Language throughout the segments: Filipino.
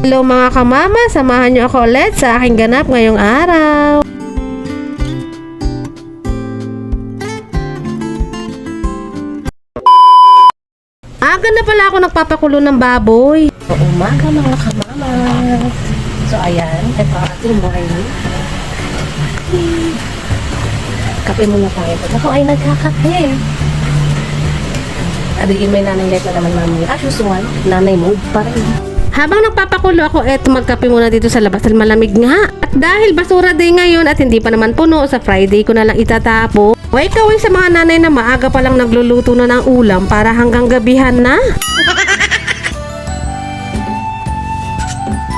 Hello mga kamama, samahan niyo ako ulit sa aking ganap ngayong araw. Aga na pala ako nagpapakulo ng baboy. Umaga mga kamama. So ayan, ito ating morning. Kape muna tayo. Ako ay nagkakape. Adiin may nanay light na naman mamaya. As usual, nanay mood pa rin. Habang nagpapakulo ako, eto magkape muna dito sa labas dahil malamig nga. At dahil basura day ngayon at hindi pa naman puno, sa Friday ko na lang itatapo. Kaway sa mga nanay na maaga pa lang nagluluto na ng ulam para hanggang gabihan na.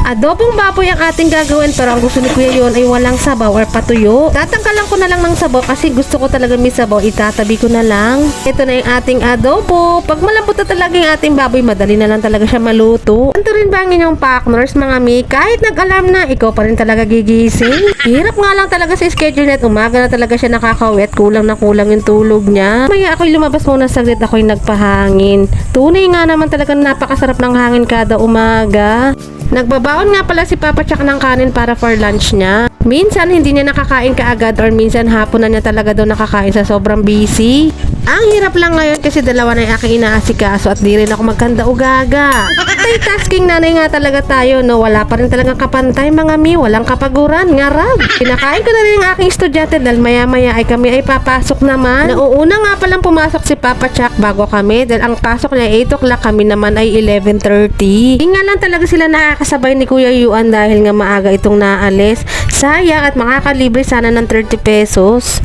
Adobong baboy ang ating gagawin pero ang gusto ni Kuya yon ay walang sabaw or patuyo. Tatanggalan ko na lang ng sabaw kasi gusto ko talaga may sabaw, itatabi ko na lang. Ito na yung ating adobo. Pag malambot na talaga yung ating baboy, madali na lang talaga siya maluto. Ito rin ba ang inyong partners mga mi? Kahit nag-alarm na, ikaw pa rin talaga gigising. Hirap nga lang talaga sa schedule net. Umaga na talaga siya nakakawet. Kulang na kulang yung tulog niya. Maya ako'y lumabas muna saglit, ako'y nagpahangin. Tunay nga naman talaga napakasarap ng hangin kada umaga. Nagbabaon nga pala si Papa Chuck ng kanin para for lunch niya. Minsan hindi niya nakakain kaagad or minsan hapon na niya talaga daw nakakain sa sobrang busy. Ang hirap lang ngayon kasi dalawa na yung aking inaasikaso at di rin ako magkanda ugaga. Multitasking nanay nga talaga tayo, no? Wala pa rin talagang kapantay mga mi, walang kapaguran, ngarag. Pinakain ko na rin yung aking estudyante dahil maya-maya ay kami ay papasok naman. Nauuna nga palang pumasok si Papa Chuck bago kami dahil ang pasok niya ay 8 o'clock, kami naman ay 11:30. Hindi nga lang talaga sila nakakasabay ni Kuya Yuan dahil nga maaga itong naalis. Sayang at makakalibre sana ng 30 pesos.